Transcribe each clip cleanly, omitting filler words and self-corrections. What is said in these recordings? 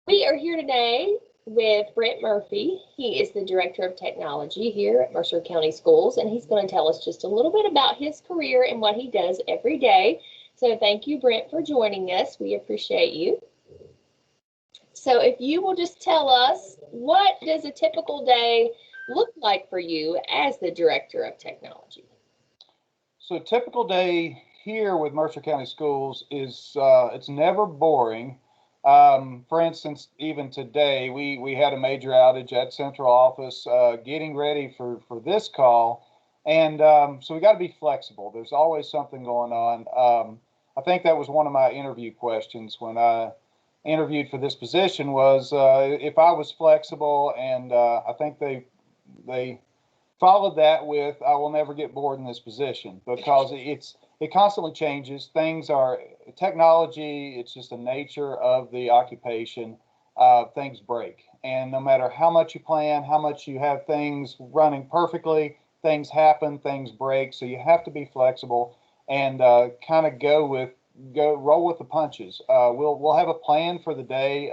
We are here today with Brent Murphy. He is the Director of Technology here at Mercer County Schools, and he's going to tell us just a little bit about his career and what he does every day. So thank you, Brent, for joining us. We appreciate you. So if you will just tell us, what does a typical day look like for you as the Director of Technology? So a typical day here with Mercer County Schools is it's never boring. For instance, even today, we had a major outage at central office getting ready for this call. And so we got to be flexible. There's always something going on. I think that was one of my interview questions when I interviewed for this position was if I was flexible, and I think they followed that with I will never get bored in this position because it constantly changes. Things are technology. It's just the nature of the occupation. Things break, and no matter how much you plan, how much you have things running perfectly, things happen, things break. So you have to be flexible and kind of go roll with the punches. We'll have a plan for the day.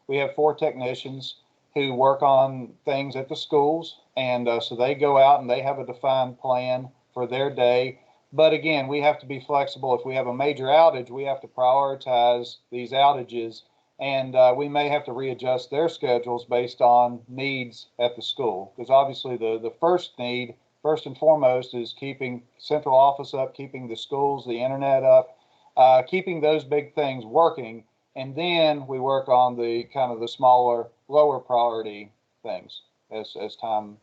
We have 4 technicians who work on things at the schools, and so they go out and they have a defined plan for their day. But again, we have to be flexible. If we have a major outage, we have to prioritize these outages, and we may have to readjust their schedules based on needs at the school. Because obviously, the first need, first and foremost, is keeping central office up, keeping the schools, the internet up, keeping those big things working, and then we work on the kind of the smaller, lower priority things as time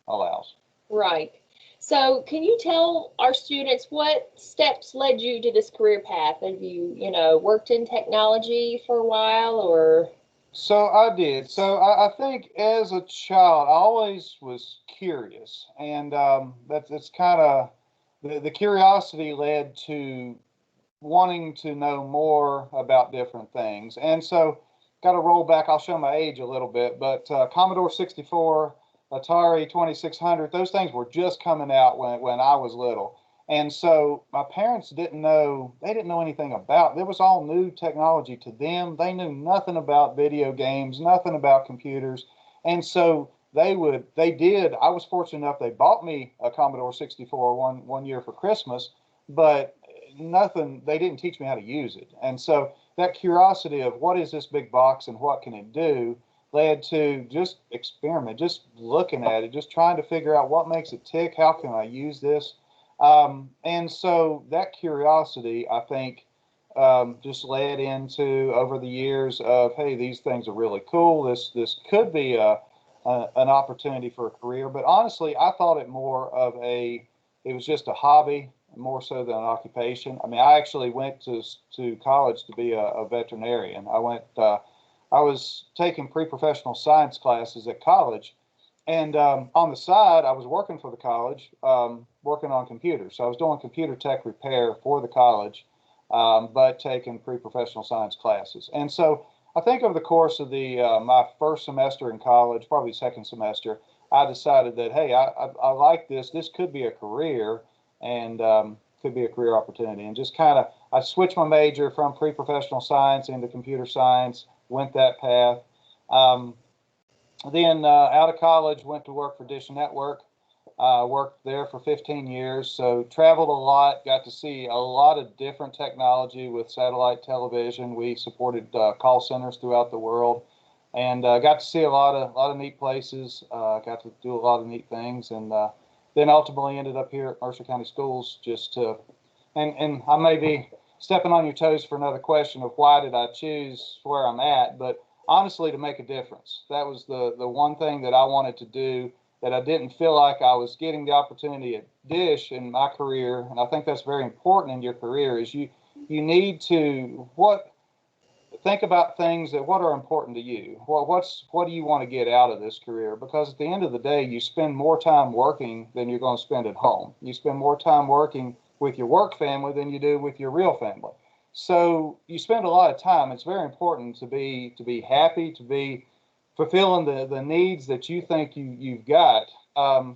allows. Right. So, can you tell our students what steps led you to this career path? Have you worked in technology for a while or? So I did. So I think as a child, I always was curious, and that's kind of the curiosity led to wanting to know more about different things. And so, got to roll back. I'll show my age a little bit, but Commodore 64, Atari 2600, those things were just coming out when I was little. And so my parents they didn't know anything about, it was all new technology to them. They knew nothing about video games, nothing about computers. And so I was fortunate enough, they bought me a Commodore 64 one year for Christmas, but nothing, they didn't teach me how to use it. And so that curiosity of what is this big box and what can it do led to just experiment, just looking at it, just trying to figure out what makes it tick, how can I use this. And so that curiosity, I think, just led into over the years of, hey, these things are really cool. This could be an opportunity for a career. But honestly, I thought it more of it was just a hobby more so than an occupation. I mean, I actually went to college to be a veterinarian. I was taking pre-professional science classes at college, and on the side, I was working for the college, working on computers. So I was doing computer tech repair for the college, but taking pre-professional science classes. And so I think over the course of my first semester in college, probably second semester, I decided that, hey, I like this. This could be a career, and could be a career opportunity. And just kind of, I switched my major from pre-professional science into computer science, went that path. Then out of college, went to work for Dish Network. Worked there for 15 years, so traveled a lot, got to see a lot of different technology with satellite television. We supported call centers throughout the world, and got to see a lot of neat places. Got to do a lot of neat things, and then ultimately ended up here at Mercer County Schools just to, and I may be stepping on your toes for another question of why did I choose where I'm at, but honestly, to make a difference. That was the one thing that I wanted to do, that I didn't feel like I was getting the opportunity at Dish in my career. And I think that's very important in your career, is you need to think about things that what are important to you. What do you want to get out of this career? Because at the end of the day, you spend more time working than you're going to spend at home. You spend more time working with your work family than you do with your real family. So you spend a lot of time. It's very important to be happy, to be fulfilling the needs that you think you've got.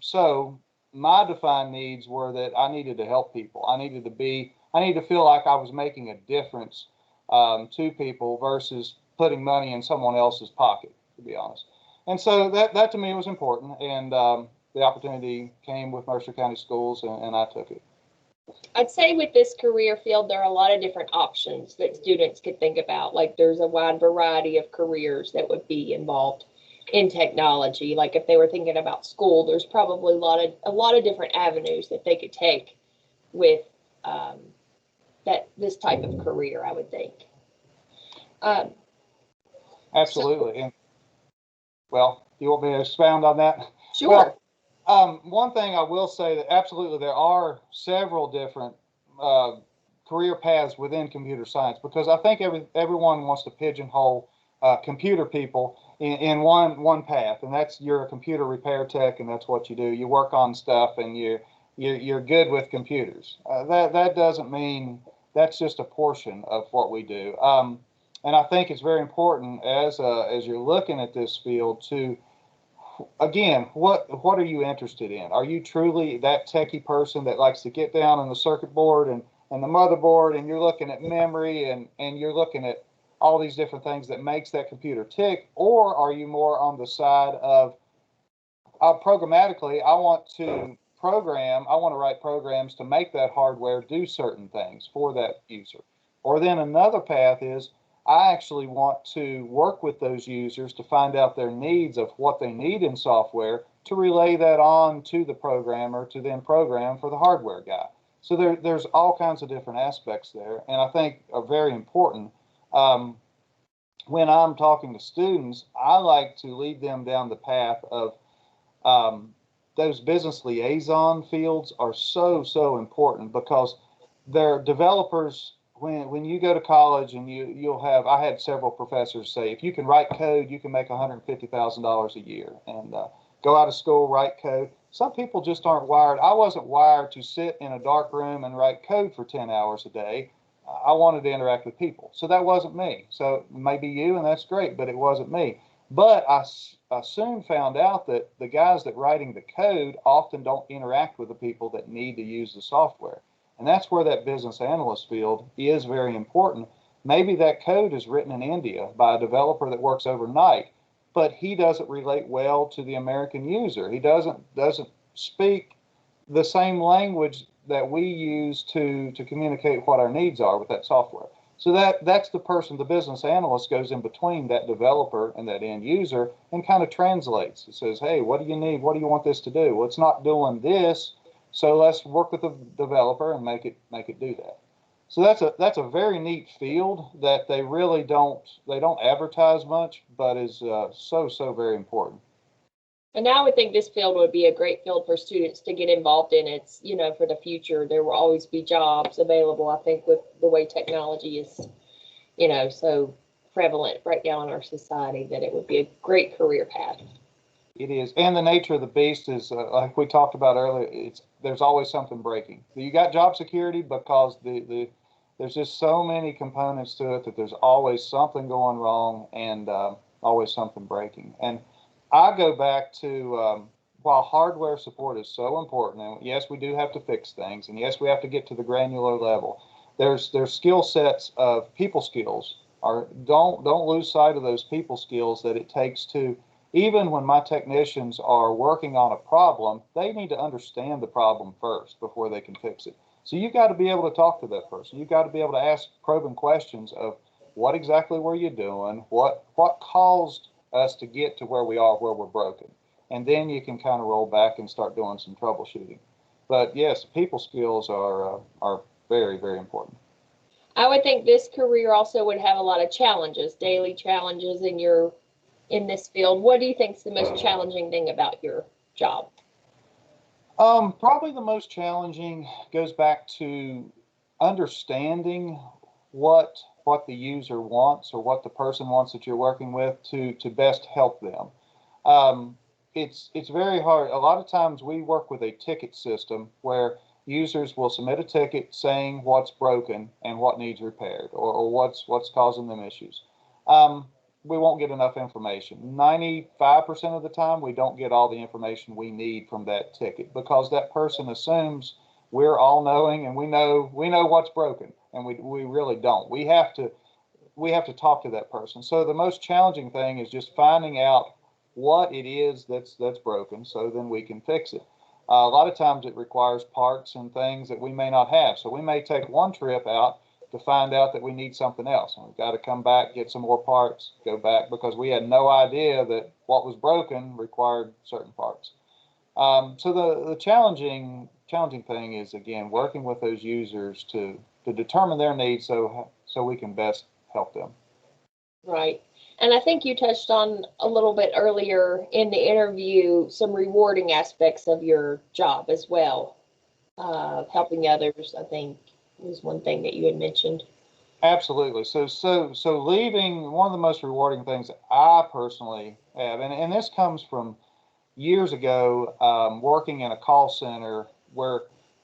So my defined needs were that I needed to help people. I needed to feel like I was making a difference to people versus putting money in someone else's pocket, to be honest. And so that to me was important, and the opportunity came with Mercer County Schools, and I took it. I'd say with this career field, there are a lot of different options that students could think about. Like there's a wide variety of careers that would be involved in technology. Like if they were thinking about school, there's probably a lot of different avenues that they could take with this type of career, I would think. Absolutely. And well, you want me to expound on that? Sure. Well, one thing I will say that absolutely there are several different career paths within computer science, because I think everyone wants to pigeonhole computer people in one path, and that's you're a computer repair tech, and that's what you do. You work on stuff, and you're good with computers. That doesn't mean that's just a portion of what we do. And I think it's very important as you're looking at this field to, again, what are you interested in? Are you truly that techie person that likes to get down on the circuit board and the motherboard, and you're looking at memory and you're looking at all these different things that makes that computer tick? Or are you more on the side of programmatically, I want to write programs to make that hardware do certain things for that user? Or then another path is, I actually want to work with those users to find out their needs of what they need in software to relay that on to the programmer to then program for the hardware guy. So there's all kinds of different aspects there, and I think are very important. When I'm talking to students, I like to lead them down the path of those business liaison fields are so important, because they're developers. When you go to college and I had several professors say, if you can write code, you can make $150,000 a year, and go out of school, write code. Some people just aren't wired. I wasn't wired to sit in a dark room and write code for 10 hours a day. I wanted to interact with people. So that wasn't me. So maybe you, and that's great, but it wasn't me. But I soon found out that the guys that writing the code often don't interact with the people that need to use the software. And that's where that business analyst field is very important. Maybe that code is written in India by a developer that works overnight, but he doesn't relate well to the American user. He doesn't speak the same language that we use to communicate what our needs are with that software. So that's the person, the business analyst goes in between that developer and that end user and kind of translates. It says, hey, what do you need? What do you want this to do? Well, it's not doing this. So let's work with the developer and make it do that. So that's a very neat field that they really don't advertise much, but is so very important. And now I would think this field would be a great field for students to get involved in. It's, for the future, there will always be jobs available. I think with the way technology is, so prevalent right now in our society, that it would be a great career path. It is, and the nature of the beast is like we talked about earlier. There's always something breaking. You got job security because there's just so many components to it that there's always something going wrong and always something breaking. And I go back to while hardware support is so important, and yes, we do have to fix things, and yes, we have to get to the granular level. There's skill sets of people skills. Don't lose sight of those people skills that it takes to. Even when my technicians are working on a problem, they need to understand the problem first before they can fix it. So you've got to be able to talk to that person. You've got to be able to ask probing questions of what exactly were you doing? What caused us to get to where we are, where we're broken? And then you can kind of roll back and start doing some troubleshooting. But yes, people skills are very, very important. I would think this career also would have a lot of challenges, daily challenges in this field. What do you think is the most challenging thing about your job? Probably the most challenging goes back to understanding what the user wants or what the person wants that you're working with to best help them. It's very hard. A lot of times we work with a ticket system where users will submit a ticket saying what's broken and what needs repaired or what's causing them issues. We won't get enough information. 95% of the time, we don't get all the information we need from that ticket because that person assumes we're all knowing and we know what's broken, and we really don't. We we have to talk to that person. So the most challenging thing is just finding out what it is that's broken, so then we can fix it. A lot of times it requires parts and things that we may not have. So we may take one trip out to find out that we need something else. And we've got to come back, get some more parts, go back, because we had no idea that what was broken required certain parts. So the challenging thing is, again, working with those users to determine their needs so we can best help them. Right. And I think you touched on a little bit earlier in the interview some rewarding aspects of your job as well. Helping others, I think, was one thing that you had mentioned. Absolutely. So leaving, one of the most rewarding things that I personally have, and this comes from years ago, working in a call center where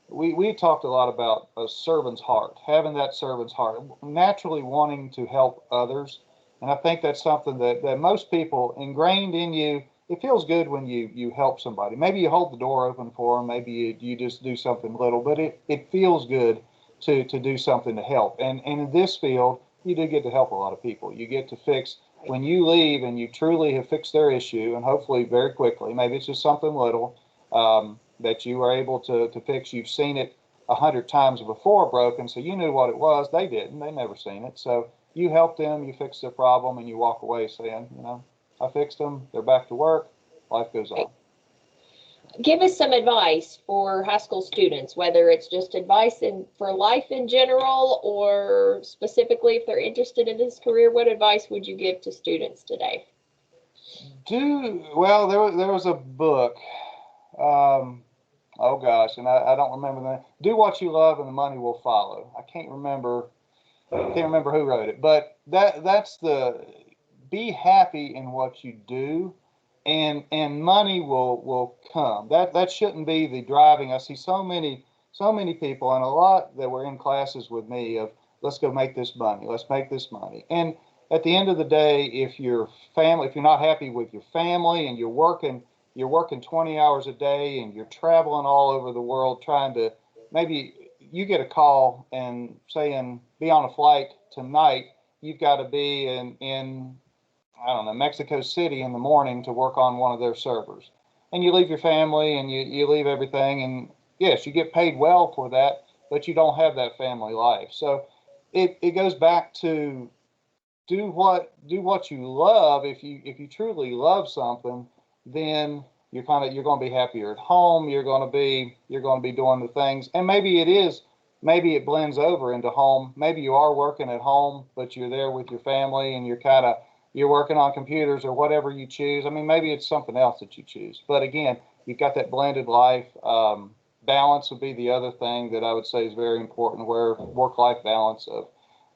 we talked a lot about a servant's heart, having that servant's heart, naturally wanting to help others. And I think that's something that most people ingrained in you. It feels good when you help somebody. Maybe you hold the door open for them. Maybe you just do something little, but it feels good to do something to help. And in this field, you do get to help a lot of people. You get to fix, when you leave and you truly have fixed their issue, and hopefully very quickly, maybe it's just something little that you were able to fix. You've seen it 100 times before broken, so you knew what it was. They didn't. They never seen it. So you help them, you fix their problem, and you walk away saying, I fixed them. They're back to work. Life goes on. Give us some advice for high school students, whether it's just advice for life in general or specifically if they're interested in this career. What advice would you give to students today? Well, there was a book. Oh gosh, and I don't remember the name. Do what you love, and the money will follow. I can't remember who wrote it, but that's be happy in what you do, and money will come. That shouldn't be the driving. I see so many people, and a lot that were in classes with me of, let's go make this money, let's make this money. And at the end of the day, if you're not happy with your family and you're working 20 hours a day and you're traveling all over the world trying to, maybe you get a call and saying, be on a flight tonight, you've got to be in I don't know, Mexico City in the morning to work on one of their servers. And you leave your family and you leave everything, and yes, you get paid well for that, but you don't have that family life. So it goes back to do what you love. If you truly love something, then you're going to be happier at home. You're going to be doing the things, and maybe it blends over into home. Maybe you are working at home, but you're there with your family, and you're working on computers or whatever you choose. I mean, maybe it's something else that you choose. But again, you've got that blended life. Balance would be the other thing that I would say is very important, where work-life balance of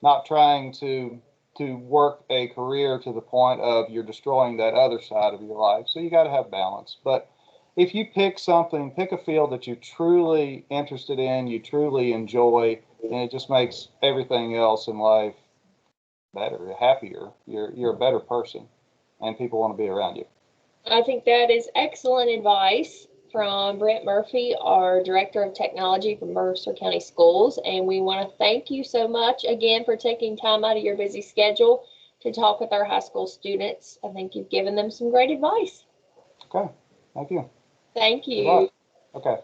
not trying to work a career to the point of you're destroying that other side of your life. So you got to have balance. But if you pick a field that you're truly interested in, you truly enjoy, and it just makes everything else in life better, happier. You're a better person, and people want to be around you. I think that is excellent advice from Brent Murphy, our Director of Technology for Mercer County Schools. And we want to thank you so much again for taking time out of your busy schedule to talk with our high school students. I think you've given them some great advice. Okay, thank you. Thank you. Okay.